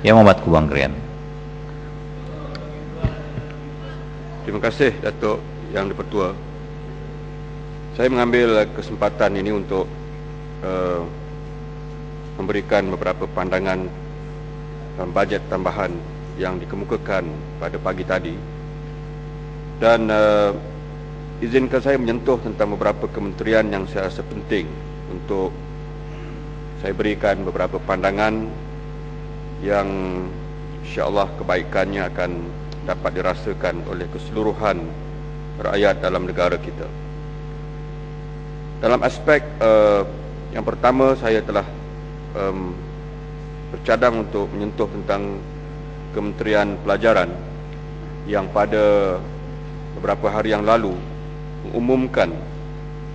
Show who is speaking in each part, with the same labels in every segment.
Speaker 1: Yang Muhammad Kubang Krian.
Speaker 2: Terima kasih Datuk Yang di-Pertua. Saya mengambil kesempatan ini untuk memberikan beberapa pandangan dalam bajet tambahan yang dikemukakan pada pagi tadi, dan izinkan saya menyentuh tentang beberapa kementerian yang saya rasa penting untuk saya berikan beberapa pandangan yang insya-Allah kebaikannya akan dapat dirasakan oleh keseluruhan rakyat dalam negara kita. Dalam aspek yang pertama, saya telah bercadang untuk menyentuh tentang Kementerian Pelajaran yang pada beberapa hari yang lalu mengumumkan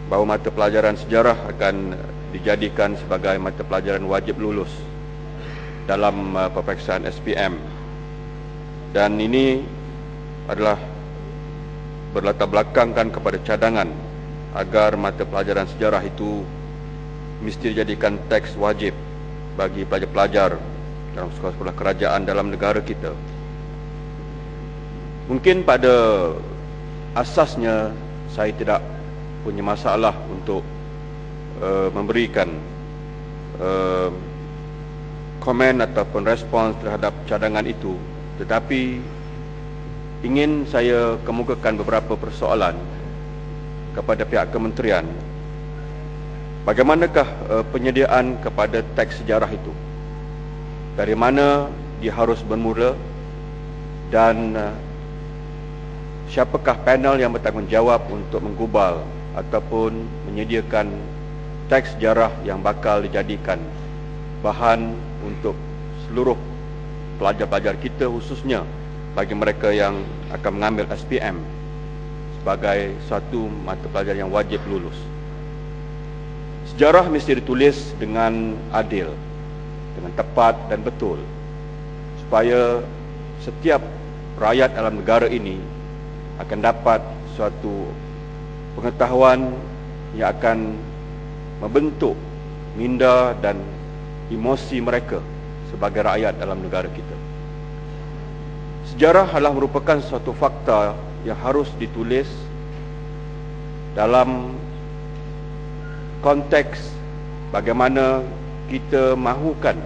Speaker 2: bahawa mata pelajaran sejarah akan dijadikan sebagai mata pelajaran wajib lulus dalam peperiksaan SPM. Dan ini adalah berlatar belakangkan kepada cadangan agar mata pelajaran sejarah itu mesti dijadikan teks wajib bagi pelajar-pelajar dalam sekolah-sekolah kerajaan dalam negara kita. Mungkin pada asasnya saya tidak punya masalah untuk memberikan komen ataupun respons terhadap cadangan itu, tetapi ingin saya kemukakan beberapa persoalan kepada pihak kementerian. Bagaimanakah penyediaan kepada teks sejarah itu? Dari mana dia harus bermula, dan siapakah panel yang bertanggungjawab untuk menggubal ataupun menyediakan teks sejarah yang bakal dijadikan bahan untuk seluruh pelajar-pelajar kita, khususnya bagi mereka yang akan mengambil SPM sebagai satu mata pelajaran yang wajib lulus. Sejarah mesti ditulis dengan adil, dengan tepat dan betul, supaya setiap rakyat dalam negara ini akan dapat suatu pengetahuan yang akan membentuk minda dan emosi mereka sebagai rakyat dalam negara kita. Sejarah adalah merupakan suatu fakta yang harus ditulis dalam konteks bagaimana kita mahukan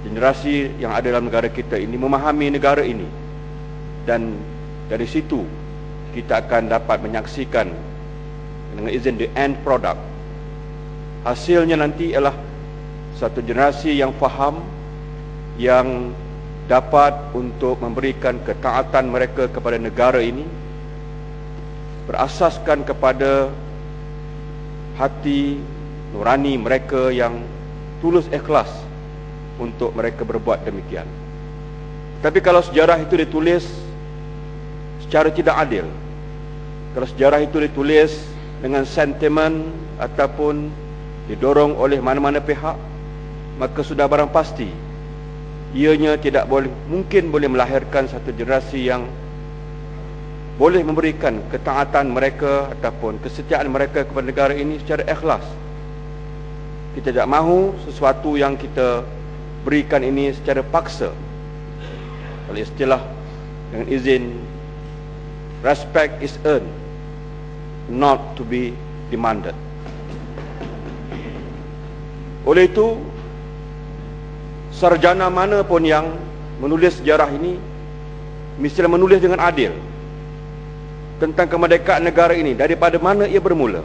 Speaker 2: generasi yang ada dalam negara kita ini memahami negara ini, dan dari situ kita akan dapat menyaksikan dengan izin the end product. Hasilnya nanti ialah satu generasi yang faham, yang dapat untuk memberikan ketaatan mereka kepada negara ini berasaskan kepada hati nurani mereka yang tulus ikhlas untuk mereka berbuat demikian. Tapi kalau sejarah itu ditulis secara tidak adil, kalau sejarah itu ditulis dengan sentimen ataupun didorong oleh mana-mana pihak, maka sudah barang pasti ianya tidak mungkin boleh melahirkan satu generasi yang boleh memberikan ketaatan mereka ataupun kesetiaan mereka kepada negara ini secara ikhlas. Kita tidak mahu sesuatu yang kita berikan ini secara paksa. Kalau istilah dengan izin, respect is earned, not to be demanded. Oleh itu, sarjana mana pun yang menulis sejarah ini mestilah menulis dengan adil tentang kemerdekaan negara ini, daripada mana ia bermula.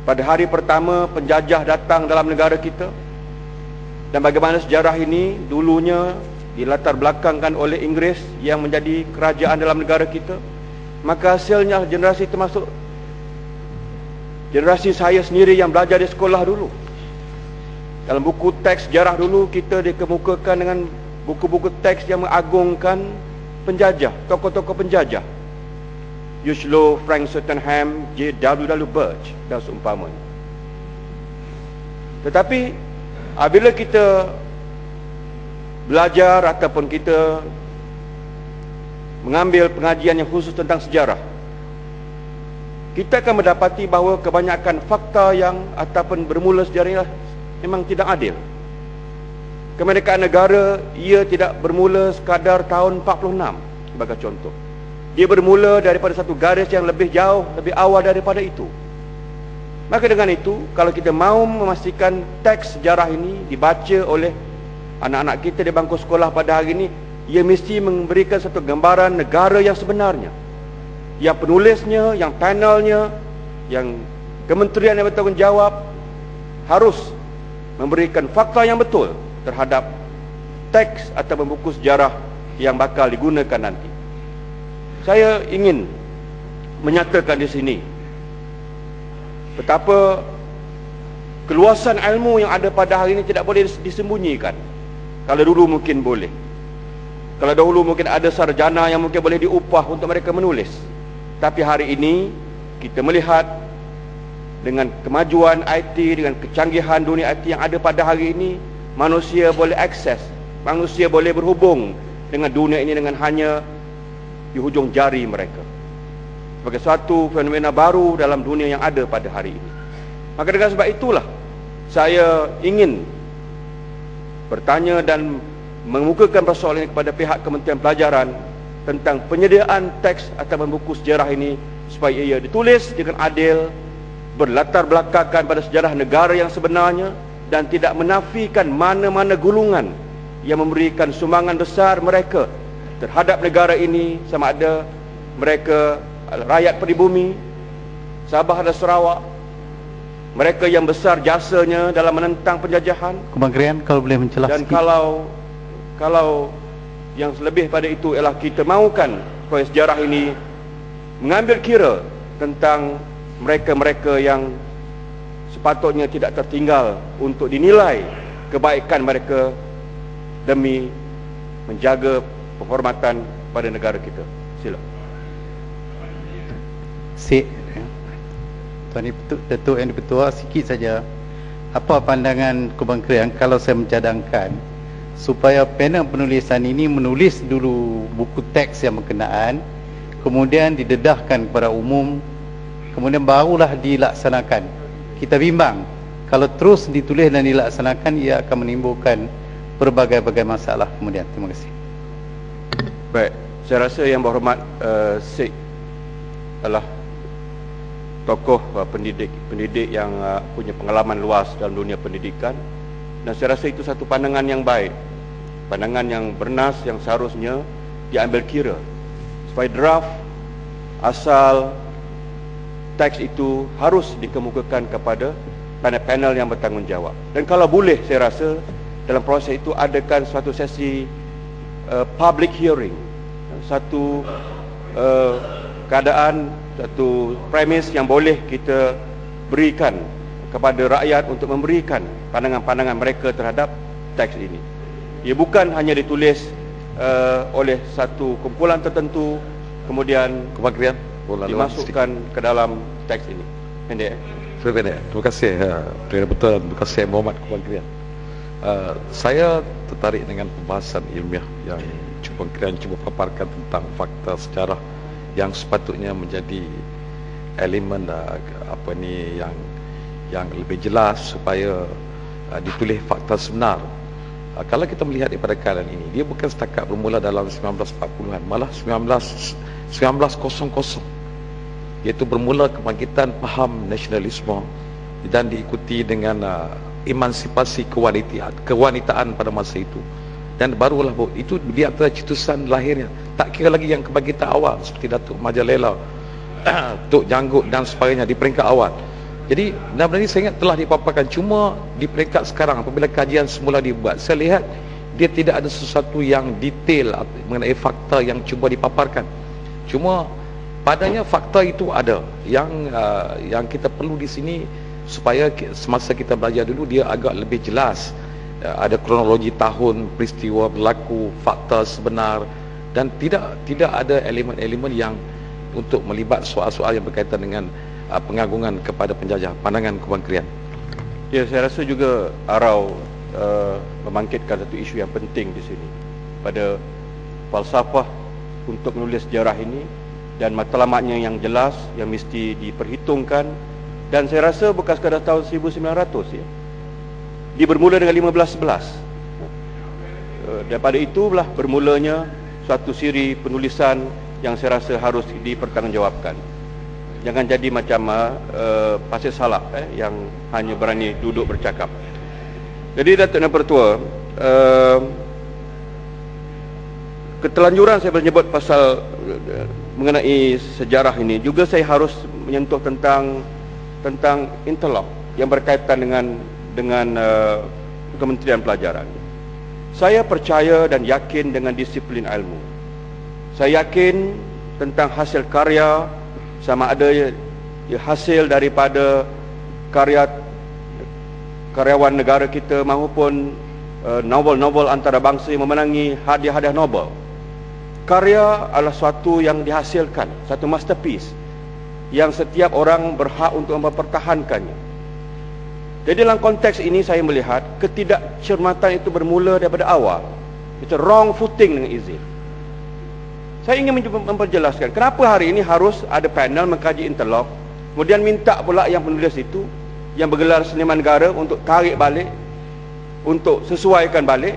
Speaker 2: Pada hari pertama penjajah datang dalam negara kita, dan bagaimana sejarah ini dulunya dilatar belakangkan oleh Inggeris yang menjadi kerajaan dalam negara kita, maka hasilnya generasi termasuk generasi saya sendiri yang belajar di sekolah dulu. Dalam buku teks sejarah dulu kita dikemukakan dengan buku-buku teks yang mengagungkan penjajah, tokoh-tokoh penjajah, Yuslo, Frank Swettenham, J.W.W. Birch dan seumpamanya. Tetapi apabila kita belajar ataupun kita mengambil pengajian yang khusus tentang sejarah, kita akan mendapati bahawa kebanyakan fakta yang ataupun bermula sejarah ini memang tidak adil. kemerdekaan negara, ia tidak bermula sekadar tahun 46 sebagai contoh. Dia bermula daripada satu garis yang lebih jauh, lebih awal daripada itu. Maka dengan itu, kalau kita mahu memastikan teks sejarah ini dibaca oleh anak-anak kita di bangku sekolah pada hari ini, ia mesti memberikan satu gambaran negara yang sebenarnya, yang penulisnya, yang panelnya, yang kementerian yang bertanggungjawab harus memberikan fakta yang betul terhadap teks atau buku sejarah yang bakal digunakan nanti. Saya ingin menyatakan di sini betapa keluasan ilmu yang ada pada hari ini tidak boleh disembunyikan. Kalau dulu mungkin boleh. Kalau dahulu mungkin ada sarjana yang mungkin boleh diupah untuk mereka menulis. Tapi hari ini kita melihat dengan kemajuan IT, dengan kecanggihan dunia IT yang ada pada hari ini, manusia boleh akses, manusia boleh berhubung dengan dunia ini dengan hanya di hujung jari mereka. Sebagai suatu fenomena baru dalam dunia yang ada pada hari ini. Maka dengan sebab itulah saya ingin bertanya dan mengemukakan persoalan ini kepada pihak Kementerian Pelajaran tentang penyediaan teks atau buku sejarah ini supaya ia ditulis dengan adil, berlatar belakangkan pada sejarah negara yang sebenarnya, dan tidak menafikan mana-mana golongan yang memberikan sumbangan besar mereka terhadap negara ini, sama ada mereka rakyat pribumi Sabah dan Sarawak, mereka yang besar jasanya dalam menentang penjajahan.
Speaker 1: Kementerian kalau boleh mencelah
Speaker 2: dan
Speaker 1: sikit.
Speaker 2: kalau yang lebih pada itu ialah kita mahukan supaya sejarah ini mengambil kira tentang mereka-mereka yang sepatutnya tidak tertinggal untuk dinilai kebaikan mereka demi menjaga penghormatan pada negara kita. Sila.
Speaker 1: Tuan Datuk Yang Di-Pertua, sikit saja. Apa pandangan Kementerian kalau saya mencadangkan supaya panel penulisan ini menulis dulu buku teks yang berkenaan, kemudian didedahkan kepada umum, kemudian barulah dilaksanakan. Kita bimbang kalau terus ditulis dan dilaksanakan, ia akan menimbulkan berbagai-bagai masalah kemudian. Terima kasih.
Speaker 2: Baik, saya rasa yang berhormat Syed adalah tokoh pendidik yang punya pengalaman luas dalam dunia pendidikan, dan saya rasa itu satu pandangan yang baik, pandangan yang bernas yang seharusnya diambil kira supaya draft asal teks itu harus dikemukakan kepada panel-panel yang bertanggungjawab. Dan kalau boleh, saya rasa dalam proses itu adakan suatu sesi public hearing, satu keadaan, satu premis yang boleh kita berikan kepada rakyat untuk memberikan pandangan-pandangan mereka terhadap teks ini. Ia bukan hanya ditulis oleh satu kumpulan tertentu kemudian
Speaker 3: Kementerian
Speaker 2: dimasukkan ke dalam teks ini. Pendek.
Speaker 3: Pendek. Terima kasih Perdana Betul, terima kasih Muhammad Kementerian. Saya tertarik dengan pembahasan ilmiah yang Kementerian cuba paparkan tentang fakta sejarah yang sepatutnya menjadi elemen yang lebih jelas supaya ditulis fakta sebenar. Kalau kita melihat daripada keadaan ini, dia bukan setakat bermula dalam 1940-an, malah 1900 iaitu bermula kebangkitan faham nasionalisme dan diikuti dengan emansipasi kewanitaan pada masa itu. Dan barulah itu di antara cetusan lahirnya. Tak kira lagi yang kebangkitan awal seperti Datuk Majalela, Tok Janggut dan sebagainya di peringkat awal. Jadi benda-benda ini saya ingat telah dipaparkan, cuma di peringkat sekarang apabila kajian semula dibuat, saya lihat dia tidak ada sesuatu yang detail mengenai fakta yang cuba dipaparkan. Cuma padanya fakta itu ada yang kita perlu di sini supaya semasa kita belajar dulu dia agak lebih jelas. Ada kronologi tahun peristiwa berlaku, fakta sebenar, dan tidak ada elemen-elemen yang untuk melibat soal-soal yang berkaitan dengan pengagungan kepada penjajah. Pandangan Kementerian.
Speaker 2: Ya, saya rasa juga Arau membangkitkan satu isu yang penting di sini pada falsafah untuk menulis sejarah ini dan matlamatnya yang jelas yang mesti diperhitungkan. Dan saya rasa bukan sekadar tahun 1900 ya. Dia bermula dengan 1511. daripada itulah bermulanya suatu siri penulisan yang saya rasa harus dipertanggungjawabkan. Jangan jadi macam pasir salap yang hanya berani duduk bercakap. Jadi Datuk dan Pertua, ketelanjuran saya menyebut pasal mengenai sejarah ini, juga saya harus menyentuh tentang interlok yang berkaitan dengan Kementerian Pelajaran. Saya percaya dan yakin dengan disiplin ilmu. Saya yakin tentang hasil karya, sama ada hasil daripada karyawan negara kita maupun novel-novel antarabangsa yang memenangi hadiah-hadiah Nobel. Karya adalah suatu yang dihasilkan, satu masterpiece yang setiap orang berhak untuk mempertahankannya. Jadi dalam konteks ini saya melihat ketidakcermatan itu bermula daripada awal. Itu wrong footing dengan izin. Saya ingin memperjelaskan kenapa hari ini harus ada panel mengkaji interlok, kemudian minta pula yang penulis itu yang bergelar seniman negara untuk tarik balik, untuk sesuaikan balik.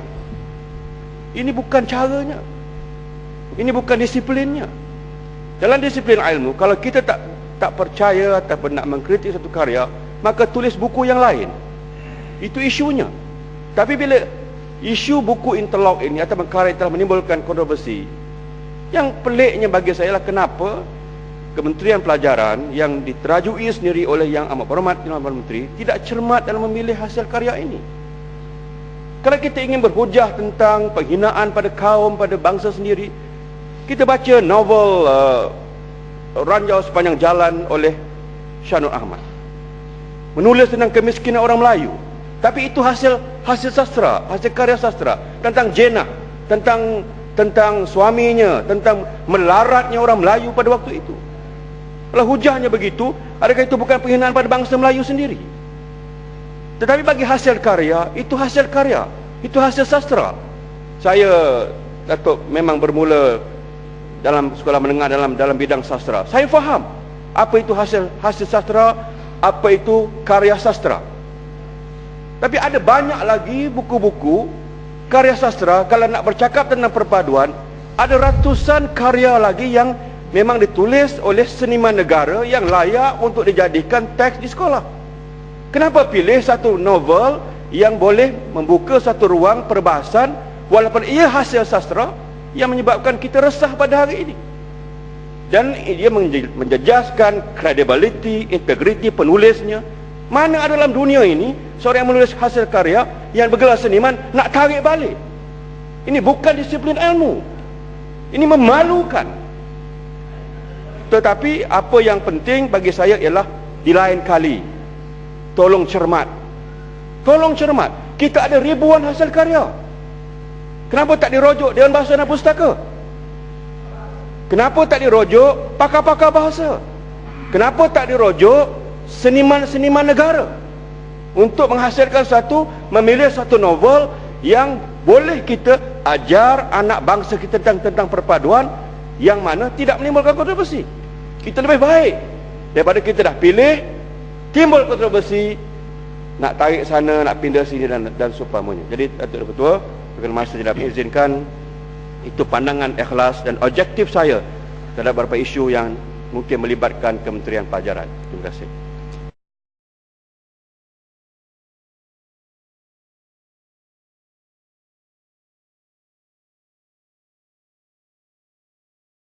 Speaker 2: Ini bukan caranya. Ini bukan disiplinnya. Dalam disiplin ilmu, kalau kita tak percaya ataupun nak mengkritik satu karya, maka tulis buku yang lain. Itu isunya. Tapi bila isu buku interlok ini atau karya telah menimbulkan kontroversi, yang peliknya bagi saya lah kenapa Kementerian Pelajaran yang diterajui sendiri oleh Yang Amat Berhormat Perdana Menteri tidak cermat dalam memilih hasil karya ini. Kalau kita ingin berhujah tentang penghinaan pada kaum, pada bangsa sendiri, kita baca novel Ranjau Sepanjang Jalan oleh Shah Nur Ahmad, menulis tentang kemiskinan orang Melayu. Tapi itu hasil sastra, hasil karya sastra, tentang jenah, tentang suaminya, tentang melaratnya orang Melayu pada waktu itu. Kalau hujahnya begitu, adakah itu bukan penghinaan pada bangsa Melayu sendiri? Tetapi bagi hasil karya, itu hasil karya, itu hasil sastra. Saya, Datuk, memang bermula dalam sekolah menengah dalam bidang sastra. Saya faham apa itu hasil sastra, apa itu karya sastra. Tapi ada banyak lagi buku-buku karya sastra. Kalau nak bercakap tentang perpaduan, ada ratusan karya lagi yang memang ditulis oleh seniman negara yang layak untuk dijadikan teks di sekolah. Kenapa pilih satu novel yang boleh membuka satu ruang perbahasan walaupun ia hasil sastra yang menyebabkan kita resah pada hari ini? Dan dia menjejaskan credibility, integriti penulisnya. Mana ada dalam dunia ini seorang yang menulis hasil karya yang bergelar seniman nak tarik balik? Ini bukan disiplin ilmu. Ini memalukan. Tetapi apa yang penting bagi saya ialah di lain kali, tolong cermat. Tolong cermat. Kita ada ribuan hasil karya. Kenapa tak dirujuk Dewan Bahasa dan Pustaka? Kenapa tak dirujuk pakar-pakar bahasa? Kenapa tak dirujuk seniman-seniman negara untuk menghasilkan memilih satu novel yang boleh kita ajar anak bangsa kita tentang perpaduan yang mana tidak menimbulkan kontroversi? Kita lebih baik daripada kita dah pilih timbul kontroversi, nak tarik sana, nak pindah sini dan seumpamanya. Jadi Datuk Ketua, dengan masa tidak mengizinkan, itu pandangan ikhlas dan objektif saya terhadap beberapa isu yang mungkin melibatkan Kementerian Pelajaran. Terima kasih.